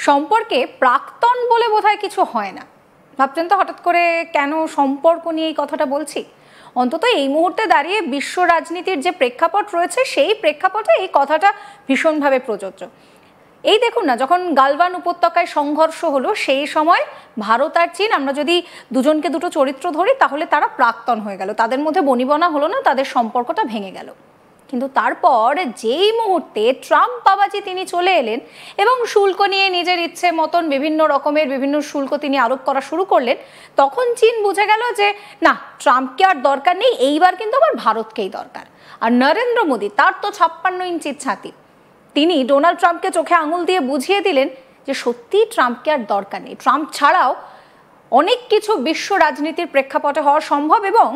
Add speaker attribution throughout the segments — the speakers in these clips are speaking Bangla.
Speaker 1: সম্পর্কে প্রাক্তন বলে বোধহয় কিছু হয় না। ভাবছেন তো হঠাৎ করে কেন সম্পর্ক নিয়ে এই কথাটা বলছি? অন্তত এই মুহূর্তে দাঁড়িয়ে বিশ্ব রাজনীতির যে প্রেক্ষাপট রয়েছে সেই প্রেক্ষাপটে এই কথাটা ভীষণভাবে প্রযোজ্য। এই দেখুন না, যখন গালওয়ান উপত্যকায় সংঘর্ষ হলো সেই সময় ভারত আর চীন, আমরা যদি দুজনকে দুটো চরিত্র ধরি তাহলে তারা প্রাক্তন হয়ে গেল, তাদের মধ্যে বনিবনা হলো না, তাদের সম্পর্কটা ভেঙে গেল। কিন্তু তারপর যেই মুহূর্তে ট্রাম্প বাবাজি তিনি চলে এলেন এবং শুল্ক নিয়ে নিজের ইচ্ছে মতন বিভিন্ন রকমের বিভিন্ন শুল্ক তিনি আরোপ করা শুরু করলেন, তখন চীন বুঝে গেল যে না, ট্রাম্পকে আর দরকার নেই, এইবার কিন্তু আবার ভারতকেই দরকার। আর নরেন্দ্র মোদী, তার তো 56 ইঞ্চির ছাতি, তিনি ডোনাল্ড ট্রাম্পকে চোখে আঙুল দিয়ে বুঝিয়ে দিলেন যে সত্যি ট্রাম্পকে আর দরকার নেই। ট্রাম্প ছাড়াও অনেক কিছু বিশ্ব রাজনীতির প্রেক্ষাপটে হওয়া সম্ভব। এবং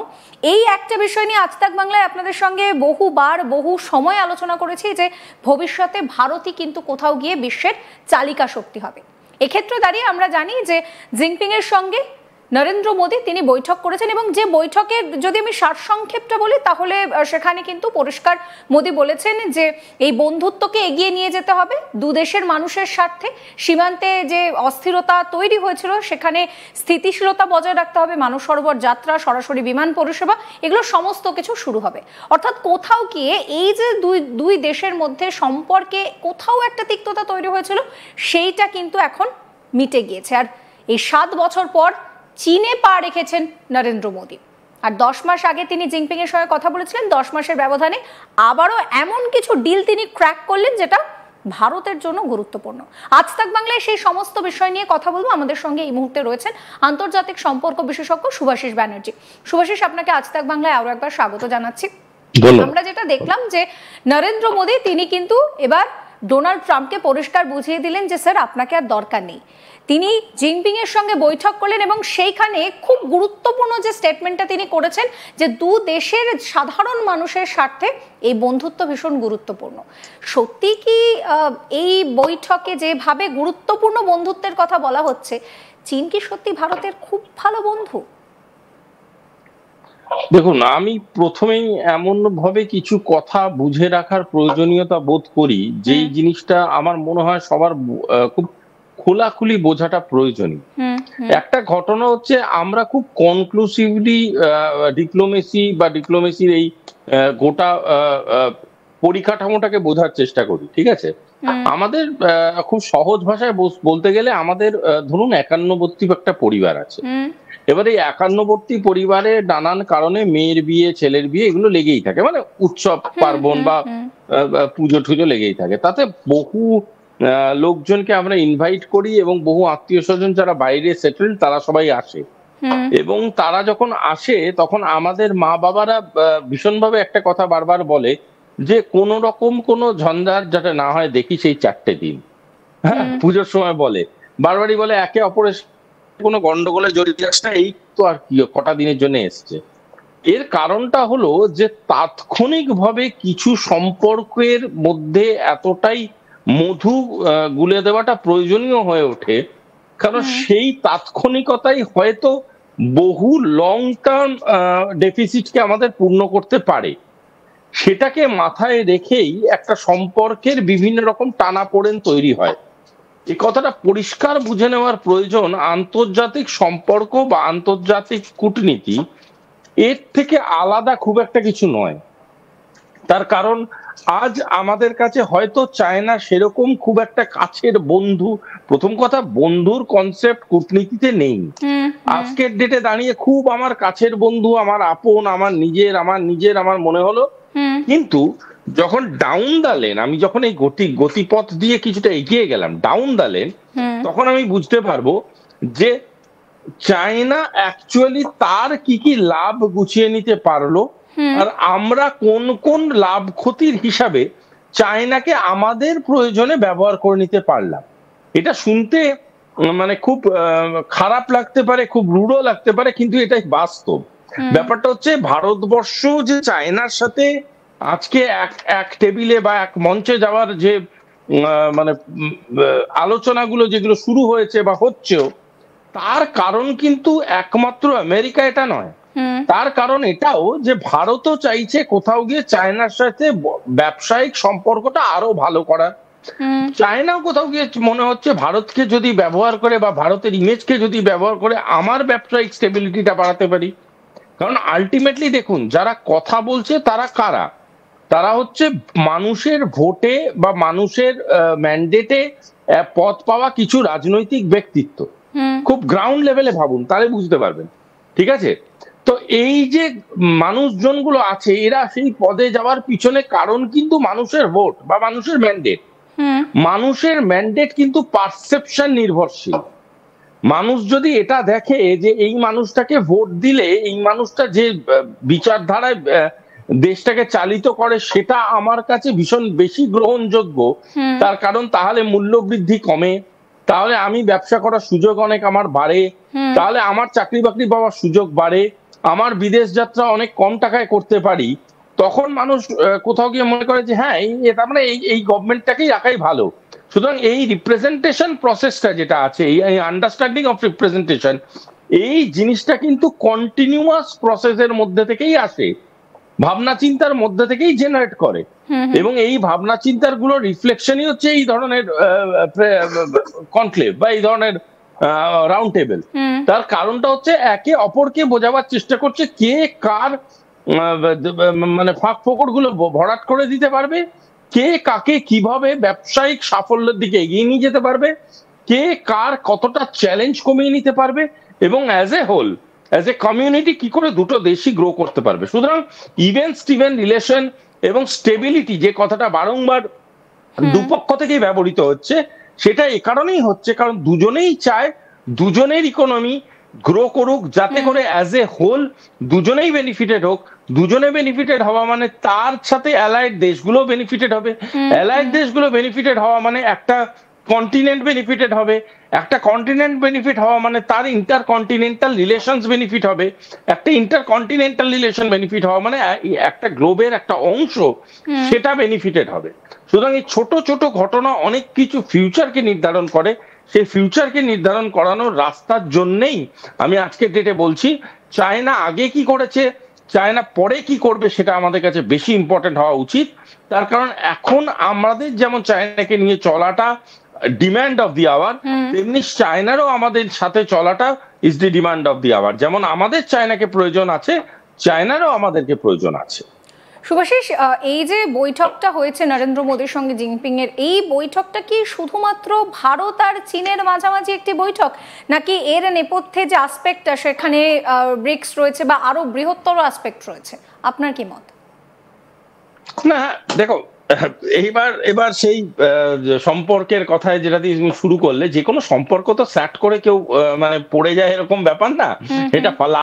Speaker 1: এই একটা বিষয় নিয়ে আজ তাক বাংলায় আপনাদের সঙ্গে বহুবার বহু সময় আলোচনা করেছি যে ভবিষ্যতে ভারতই কিন্তু কোথাও গিয়ে বিশ্বের চালিকা শক্তি হবে। এক্ষেত্রে দাঁড়িয়ে আমরা জানি যে জিনপিং এর সঙ্গে নরেন্দ্র মোদী তিনি বৈঠক করেছেন এবং যে বৈঠকের যদি আমি সারসংক্ষেপটা বলি তাহলে সেখানে কিন্তু পরিষ্কার মোদী বলেছেন যে এই বন্ধুত্বকে এগিয়ে নিয়ে যেতে হবে দু দেশের মানুষের স্বার্থে। সীমান্তে যে অস্থিরতা তৈরি হয়েছিল সেখানে স্থিতিশীলতা বজায় রাখতে হবে, মানব সরোবর যাত্রা, সরাসরি বিমান পরিষেবা, এগুলো সমস্ত কিছু শুরু হবে। অর্থাৎ কোথাও গিয়ে এই যে দুই দেশের মধ্যে সম্পর্কে কোথাও একটা তিক্ততা তৈরি হয়েছিল সেইটা কিন্তু এখন মিটে গিয়েছে। আর এই 7 বছর পর চীনে পা রেখেছেন নরেন্দ্র মোদী। আর 10 মাস আগে তিনি জিনপিং এর সঙ্গে কথা বলেছিলেন, 10 মাসের ব্যবধানে আবারও এমন কিছু ডিল তিনি ক্র্যাক করলেন যেটা ভারতের জন্য গুরুত্বপূর্ণ। আজ তাক বাংলায় সেই সমস্ত বিষয় নিয়ে কথা বলবো। আমাদের সঙ্গে এই মুহূর্তে রয়েছেন আন্তর্জাতিক সম্পর্ক বিশেষজ্ঞ শুভাশিস ব্যানার্জি। শুভাশিস, আপনাকে আজ তাক বাংলায় আরো একবার স্বাগত জানাচ্ছি। আমরা যেটা দেখলাম যে নরেন্দ্র মোদী তিনি কিন্তু এবার ডোনাল্ড ট্রাম্পকে পরিষ্কার বুঝিয়ে দিলেন যে স্যার আপনাকে আর দরকার নেই। তিনি জিনপিং এর সঙ্গে বৈঠক করলেন এবং সেইখানে খুব গুরুত্বপূর্ণ যে স্টেটমেন্টটা তিনি করেছেন যে দু দেশের সাধারণ মানুষের স্বার্থে এই বন্ধুত্ব ভীষণ গুরুত্বপূর্ণ। সত্যি কি এই বৈঠকে যেভাবে গুরুত্বপূর্ণ বন্ধুত্বের কথা বলা হচ্ছে, চীন কি সত্যি ভারতের খুব ভালো বন্ধু?
Speaker 2: দেখুন, আমি প্রথমেই এমন ভাবে কিছু কথা বুঝে রাখার প্রয়োজনীয়তা বোধ করি যেই জিনিসটা আমার মনে হয় সবার খুব খোলাখুলি বোঝাটা প্রয়োজনীয়। একটা ঘটনা হচ্ছে, আমরা খুব কনক্লুসিভলি ডিপ্লোমেসি বা ডিপ্লোমেসির এই গোটা পরিকাঠামোটাকে বোঝার চেষ্টা করি, ঠিক আছে? আমাদের খুব সহজ ভাষায় বলতে গেলে আমাদের ধরুন 51বর্তী একটা পরিবার আছে। এবার এই 51বর্তী পরিবারে নানান কারণে মেয়ের বিয়ে, ছেলের বিয়ে, এগুলো লেগেই থাকে, মানে উৎসব পার্বণ বা পুজো টুজো লেগেই থাকে। তাতে বহু লোকজনকে আমরা ইনভাইট করি এবং বহু আত্মীয় স্বজন যারা বাইরে সেটেল তারা সবাই আসে। এবং তারা যখন আসে তখন আমাদের মা বাবারা ভীষণভাবে একটা কথা বারবার বলে যে কোনো রকম কোনো ঝঞ্ঝাট যাতে না হয় দেখি সেই 4টে দিন। হ্যাঁ, পুজোর সময় বলে, বারবারই বলে একে অপরের কোনো গন্ডগোলে জড়িয়ে আসছে, এই তো আর কি কটা দিনের জন্য এসছে। এর কারণটা হলো যে তাৎক্ষণিকভাবে কিছু সম্পর্কের মধ্যে এতটাই মধু গুলে দেওয়াটা প্রয়োজনীয় হয়ে ওঠে, কারণ সেই তাৎক্ষণিকতাই হয়তো বহু লং টার্ম ডেফিসিটকে আমাদের পূর্ণ করতে পারে। সেটাকে মাথায় রেখেই একটা সম্পর্কের বিভিন্ন রকম টানাপোড়েন তৈরি হয়। এই কথাটা পরিষ্কার বুঝে নেওয়ার প্রয়োজন। আন্তর্জাতিক সম্পর্ক বা আন্তর্জাতিক কূটনীতি এর থেকে আলাদা খুব একটা কিছু নয়। তার কারণ আজ আমাদের কাছে হয়তো চায়না সেরকম খুব একটা কাছের বন্ধু। প্রথম কথা, বন্ধুর কনসেপ্ট কূটনীতিতে নেই। আজকের ডেটে দাঁড়িয়ে খুব আমার কাছের বন্ধু, আমার আপন, আমার নিজের আমার মনে হলো। কিন্তু যখন ডাউন দ্য লেন, আমি যখন এই গতিপথ দিয়ে কিছুটা এগিয়ে গেলাম ডাউন দ্য লেন, তখন আমি বুঝতে পারবো যে চায়না অ্যাকচুয়ালি তার কি কি লাভ গুছিয়ে নিতে পারলো, আর আমরা কোন কোন লাভ ক্ষতির হিসাবে চায়নাকে আমাদের প্রয়োজনে ব্যবহার করে নিতে পারলাম। এটা শুনতে মানে খুব খারাপ লাগতে পারে, খুব রূঢ় লাগতে পারে, কিন্তু এটাই বাস্তব। ব্যাপারটা হচ্ছে, ভারতবর্ষ যে চায়নার সাথে আজকে এক টেবিলে বা এক মঞ্চে যাওয়ার যে মানে আলোচনাগুলো যেগুলো শুরু হয়েছে বা হচ্ছেও, তার কারণ কিন্তু একমাত্র আমেরিকা এটা নয়। তার কারণ এটাও যে ভারতও চাইছে কোথাও গিয়ে চায়নার সাথে ব্যবসায়িক সম্পর্কটা আরো ভালো করার চায়নাও কোথাও গিয়ে মনে হচ্ছে ভারতকে যদি ব্যবহার করে বা ভারতের ইমেজকে যদি ব্যবহার করে আমার ব্যবসায়িক স্টেবিলিটিটা বাড়াতে পারি। কারণ আলটিমেটলি দেখুন, যারা কথা বলছে তারা কারা? তারা হচ্ছে মানুষের ভোটে বা মানুষের ম্যান্ডেটে পদ পাওয়া কিছু রাজনৈতিক ব্যক্তিত্ব। খুব গ্রাউন্ড লেভেলে ভাবুন, তাহলে বুঝতে পারবেন। ঠিক আছে, তো এই যে মানুষজনগুলো আছে, এরা সেই পদে যাওয়ার পিছনে কারণ কিন্তু মানুষের ভোট বা মানুষের ম্যান্ডেট। মানুষের ম্যান্ডেট কিন্তু পারসেপশন নির্ভরশীল। মানুষ যদি এটা দেখে যে এই মানুষটাকে ভোট দিলে এই মানুষটা যে বিচারধারায় দেশটাকে চালিত করে সেটা আমার কাছে ভীষণ বেশি গ্রহণযোগ্য, তার কারণ তাহলে মূল্য বৃদ্ধি কমে, তাহলে আমি ব্যবসা করার সুযোগ অনেক আমার বাড়ে, তাহলে আমার চাকরি বাকরি পাওয়ার সুযোগ বাড়ে, আমার বিদেশ যাত্রা অনেক কম টাকায় করতে পারি, তখন মানুষ কোথাও গিয়ে মনে করে যে হ্যাঁ তার মানে এই গভর্নমেন্টটাকেই রাখাই ভালো। সুতরাং এই রিপ্রেজেন্টেশন প্রসেসটা যেটা আছে, এই আন্ডারস্ট্যান্ডিং অফ রিপ্রেজেন্টেশন, এই জিনিসটা কিন্তু কন্টিনিউয়াস প্রসেসের মধ্যে থেকেই আসে, ভাবনা চিন্তার মধ্যে থেকেই জেনারেট করে। এবং এই ভাবনা চিন্তার গুলো রিফ্লেকশনই হচ্ছে এই ধরনের কনক্লেভ বা এই ধরনের রাউন্ড টেবিল। তার কারণটা হচ্ছে একে অপরকে বোঝাবার চেষ্টা করছে কে কার মানে ফাঁক ফোকড় গুলো ভরাট করে দিতে পারবে, কে কাকে কিভাবে ব্যবসায়িক সাফল্যের দিকে এগিয়ে নিয়ে যেতে পারবে, কে কার কতটা চ্যালেঞ্জ কমিয়ে নিতে পারবে, এবং as a whole as a community কি করে দুটো দেশই গ্রো করতে পারবে। সুতরাং ইভেন স্টিভেন রিলেশন এবং স্টেবিলিটি যে কথাটা বারংবার দুপক্ষ থেকেই ব্যবহৃত হচ্ছে, সেটা এ কারণেই হচ্ছে কারণ দুজনেই চায় দুজনের ইকোনমি গ্রো করুক, যাতে করে অ্যাজ এ হোল দুজনেই বেনিফিটেড হোক। দুজনে বেনিফিটেড হওয়া মানে তার সাথে অ্যালাইড দেশগুলো বেনিফিটেড হবে, অ্যালাইড দেশগুলো বেনিফিটেড হওয়া মানে একটা কন্টিনেন্ট বেনিফিটেড হবে, একটা কন্টিনেন্ট বেনিফিট হওয়া মানে তার ইন্টার কন্টিনেন্টাল রিলেশনস বেনিফিট হবে, একটা ইন্টার কন্টিনেন্টাল রিলেশন বেনিফিট হওয়া মানে একটা গ্লোবের একটা অংশ সেটা বেনিফিটেড হবে। সুতরাং এই ছোট ছোট ঘটনা অনেক কিছু ফিউচারকে নির্ধারণ করে। সেই ফিউচারকে নির্ধারণ করানোর রাস্তার জন্যেই আমি আজকের ডেটে বলছি, চায়না আগে কি করেছে, চায়না পরে কি করবে, সেটা আমাদের কাছে বেশি ইম্পর্টেন্ট হওয়া উচিত। তার কারণ এখন আমাদের যেমন চায়নাকে নিয়ে চলাটা ডিমান্ড অফ দি আওয়ার, তেমনি চায়নারও আমাদের সাথে চলাটা is the demand of the hour. যেমন আমাদের চায়নাকে প্রয়োজন আছে, চায়নারও আমাদেরকে প্রয়োজন আছে।
Speaker 1: শুভাশিস, এই যে বৈঠকটা হয়েছে নরেন্দ্র মোদীর সঙ্গে জিনপিং এর, এই বৈঠকটা কি শুধুমাত্র ভারত আর চীনের মাঝামাঝি একটি বৈঠক, নাকি এর নেপথ্যে যে আসপেক্টটা সেখানে ব্রিক্স রয়েছে বা আরো বৃহত্তর আসপেক্ট রয়েছে? আপনার কি মত?
Speaker 2: না দেখো, এবার সেই সম্পর্কের কথায় যেটা দিয়ে তুমি শুরু করলে, যে কোনো সম্পর্ক তো স্যাট করে কেউ মানে পড়ে যায় এরকম ব্যাপার না, এটা